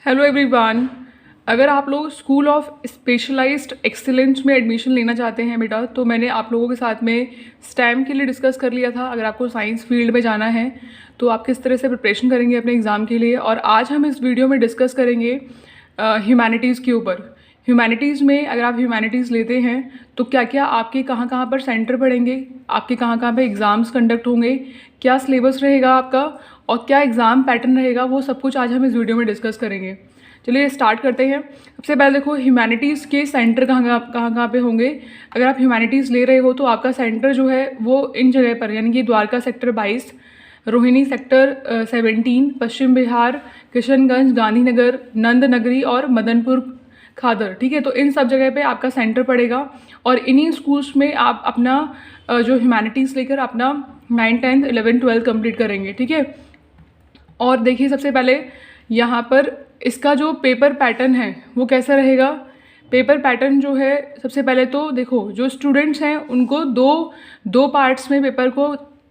Hello everyone. अगर आप लोग स्कूल ऑफ स्पेशलाइज्ड एक्सीलेंस में एडमिशन लेना चाहते हैं बेटा, तो मैंने आप लोगों के साथ में स्टैम के लिए डिस्कस कर लिया था। अगर आपको साइंस फील्ड में जाना है तो आप किस तरह से प्रिपरेशन करेंगे अपने एग्ज़ाम के लिए। और आज हम इस वीडियो में डिस्कस करेंगे ह्यूमैनिटीज़ के ऊपर। ह्यूमैनिटीज़ में अगर आप ह्यूमैनिटीज़ लेते हैं तो क्या क्या आपके कहाँ कहाँ पर सेंटर पड़ेंगे, आपके कहाँ कहाँ पर एग्ज़ाम्स कंडक्ट होंगे, क्या सिलेबस रहेगा आपका और क्या एग्ज़ाम पैटर्न रहेगा, वो सब कुछ आज हम इस वीडियो में डिस्कस करेंगे। चलिए स्टार्ट करते हैं। सबसे पहले देखो ह्यूमैनिटीज़ के सेंटर कहाँ पे होंगे। अगर आप ह्यूमैनिटीज़ ले रहे हो तो आपका सेंटर जो है वो इन जगह पर, यानी कि द्वारका सेक्टर 22, रोहिणी सेक्टर 17, पश्चिम बिहार, किशनगंज, गांधीनगर, नंद नगरी और मदनपुर खादर। ठीक है, तो इन सब जगह पे आपका सेंटर पड़ेगा और इन्हीं स्कूल्स में आप अपना जो ह्यूमैनिटीज़ लेकर अपना 9th 10th 11th 12th complete करेंगे। ठीक है, और देखिए सबसे पहले यहाँ पर इसका जो पेपर पैटर्न है वो कैसा रहेगा। पेपर पैटर्न जो है, सबसे पहले तो देखो जो स्टूडेंट्स हैं उनको दो पार्ट्स में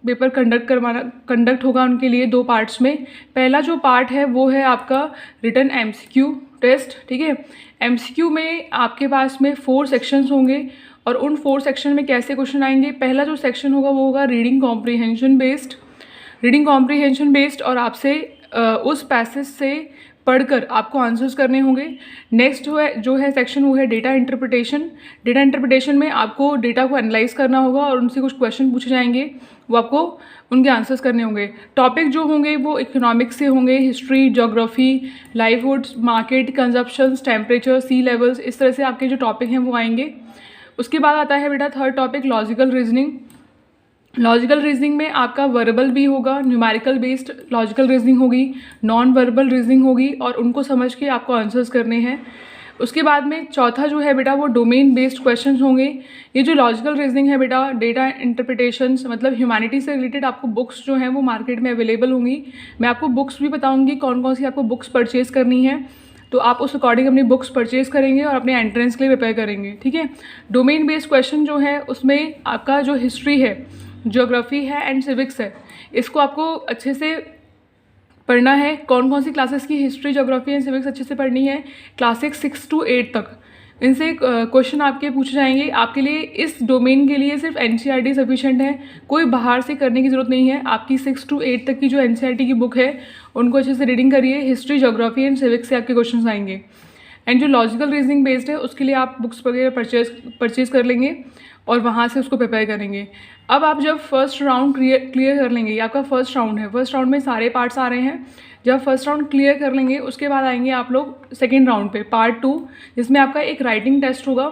पेपर कंडक्ट होगा उनके लिए, दो पार्ट्स में। पहला जो पार्ट है वो है आपका रिटन एमसीक्यू टेस्ट। ठीक है, एमसीक्यू में आपके पास में 4 सेक्शंस होंगे और उन 4 सेक्शन में कैसे क्वेश्चन आएंगे। पहला जो सेक्शन होगा वो होगा रीडिंग कॉम्प्रीहेंशन बेस्ड और आपसे उस पैसेज से पढ़कर आपको आंसर्स करने होंगे। नेक्स्ट जो है सेक्शन वो है डेटा इंटरप्रिटेशन में आपको डेटा को एनालाइज करना होगा और उनसे कुछ क्वेश्चन पूछे जाएंगे, वो आपको उनके आंसर्स करने होंगे। टॉपिक जो होंगे वो इकोनॉमिक्स से होंगे, history, geography, livelihoods, market, consumptions, temperature, sea levels, इस तरह से आपके जो टॉपिक हैं वो आएंगे। उसके बाद आता है बेटा थर्ड टॉपिक लॉजिकल रीजनिंग में आपका वर्बल भी होगा, न्यूमेरिकल बेस्ड लॉजिकल रीजनिंग होगी, नॉन वर्बल रीजनिंग होगी और उनको समझ के आपको आंसर्स करने हैं। उसके बाद में चौथा जो है बेटा वो डोमेन बेस्ड क्वेश्चंस होंगे। ये जो लॉजिकल रीजनिंग है बेटा, डेटा इंटरप्रिटेशंस, मतलब ह्यूमैनिटी से रिलेटेड आपको बुक्स जो हैं वो मार्केट में अवेलेबल होंगी। मैं आपको बुक्स भी बताऊँगी कौन कौन सी आपको बुक्स परचेज़ करनी है, तो आप उस अकॉर्डिंग अपनी बुक्स परचेज़ करेंगे और अपने एंट्रेंस के लिए प्रिपेयर करेंगे। ठीक है, डोमेन बेस्ड क्वेश्चन जो है उसमें आपका जो हिस्ट्री है, ज्योग्राफी है एंड सिविक्स है, इसको आपको अच्छे से पढ़ना है। कौन कौन सी क्लासेस की हिस्ट्री, ज्योग्राफी एंड सिविक्स अच्छे से पढ़नी है, क्लासेस 6 to 8 तक। इनसे क्वेश्चन आपके पूछे जाएंगे। आपके लिए इस डोमेन के लिए सिर्फ एनसीईआरटी सफिशिएंट है, कोई बाहर से करने की ज़रूरत नहीं है। आपकी 6 to 8 तक की जो एनसीईआरटी की बुक है उनको अच्छे से रीडिंग करिए। हिस्ट्री, ज्योग्राफी एंड सिविक्स से आपके क्वेश्चन आएंगे। एंड जो लॉजिकल रीजनिंग बेस्ड है उसके लिए आप बुक्स वगैरह परचेज कर लेंगे और वहाँ से उसको प्रिपेयर करेंगे। अब आप जब फर्स्ट राउंड क्लियर कर लेंगे, ये आपका फर्स्ट राउंड है, फर्स्ट राउंड में सारे पार्ट्स आ रहे हैं। जब फर्स्ट राउंड क्लियर कर लेंगे उसके बाद आएंगे आप लोग सेकेंड राउंड पे, पार्ट 2, जिसमें आपका एक राइटिंग टेस्ट होगा।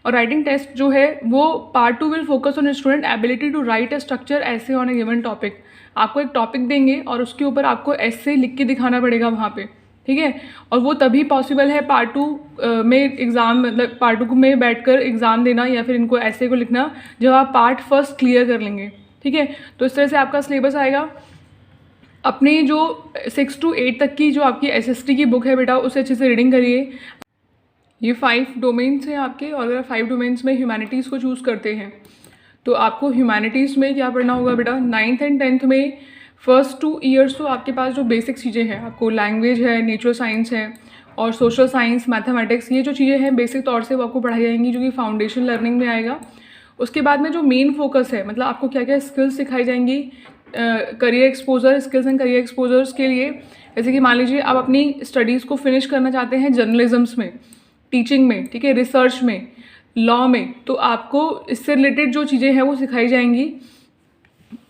और राइटिंग टेस्ट जो है वो part 2 will focus on student ability to write a structure essay on a given topic. आपको एक टॉपिक देंगे और उसके ऊपर आपको ऐसे लिख के दिखाना पड़ेगा वहाँ पे। ठीक है, और वो तभी पॉसिबल है पार्ट 2 में एग्ज़ाम, मतलब पार्ट 2 में बैठकर एग्ज़ाम देना या फिर इनको ऐसे को लिखना जब आप पार्ट फर्स्ट क्लियर कर लेंगे। ठीक है, तो इस तरह से आपका सिलेबस आएगा। अपनी जो 6 to 8 तक की जो आपकी एसएसटी की बुक है बेटा, उसे अच्छे से रीडिंग करिए। ये 5 डोमेन्स हैं आपके, और अगर 5 डोमेन्स में ह्यूमैनिटीज़ को चूज़ करते हैं तो आपको ह्यूमैनिटीज़ में क्या पढ़ना होगा बेटा। 9th and 10th में फर्स्ट 2 years तो आपके पास जो बेसिक चीज़ें हैं, आपको लैंग्वेज है, नेचुरल साइंस है और सोशल साइंस, मैथमेटिक्स, ये जो चीज़ें हैं बेसिक तौर से वो आपको पढ़ाई जाएंगी, जो कि फाउंडेशन लर्निंग में आएगा। उसके बाद में जो मेन फोकस है, मतलब आपको क्या क्या स्किल्स सिखाई जाएंगी career exposure, skills and career exposures के लिए। जैसे कि मान लीजिए आप अपनी स्टडीज़ को फिनिश करना चाहते हैं जर्नलिज्म्स में, टीचिंग में, ठीक है, रिसर्च में, लॉ में, तो आपको इससे रिलेटेड जो चीज़ें हैं वो सिखाई जाएंगी।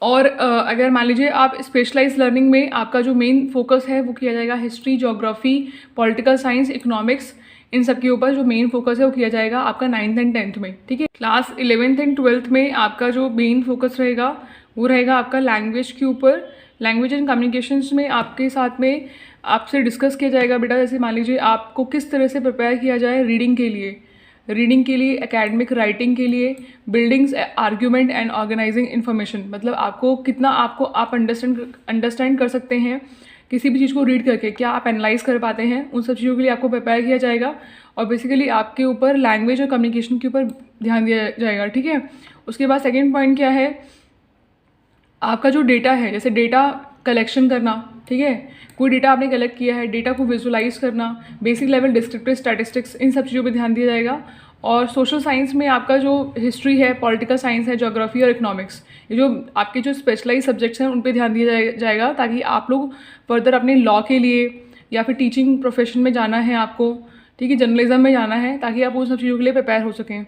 और अगर मान लीजिए आप स्पेशलाइज लर्निंग में आपका जो मेन फोकस है वो किया जाएगा history, geography, political science, economics, इन सब के ऊपर जो मेन फोकस है वो किया जाएगा आपका 9th and 10th में। ठीक है, क्लास 11th and 12th में आपका जो मेन फोकस रहेगा वो रहेगा आपका लैंग्वेज के ऊपर। लैंग्वेज एंड कम्युनिकेशंस में आपके साथ में आपसे डिस्कस किया जाएगा बेटा, जैसे मान लीजिए आपको किस तरह से प्रिपेयर किया जाए रीडिंग के लिए, एकेडमिक राइटिंग के लिए, buildings, argument and organizing information, मतलब आपको कितना आप अंडरस्टैंड कर सकते हैं किसी भी चीज़ को रीड करके, क्या आप एनालाइज कर पाते हैं, उन सब चीज़ों के लिए आपको प्रिपेयर किया जाएगा। और बेसिकली आपके ऊपर लैंग्वेज और कम्युनिकेशन के ऊपर ध्यान दिया जाएगा। ठीक है, उसके बाद सेकेंड पॉइंट क्या है, आपका जो डेटा है, जैसे डेटा कलेक्शन करना, ठीक है, कोई डेटा आपने कलेक्ट किया है, डेटा को विजुलाइज करना, बेसिक लेवल डिस्क्रिप्टिव स्टैटिस्टिक्स, इन सब चीज़ों पे ध्यान दिया जाएगा। और सोशल साइंस में आपका जो हिस्ट्री है, पॉलिटिकल साइंस है, ज्योग्राफी और इकोनॉमिक्स, ये जो आपके जो स्पेशलाइज सब्जेक्ट्स हैं उन पे ध्यान दिया जाएगा, ताकि आप लोग फर्दर अपने लॉ के लिए या फिर टीचिंग प्रोफेशन में जाना है आपको, ठीक है, जर्नलिज्म में जाना है, ताकि आप उन सब चीज़ों के लिए प्रिपेयर हो सकें।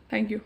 Thank you.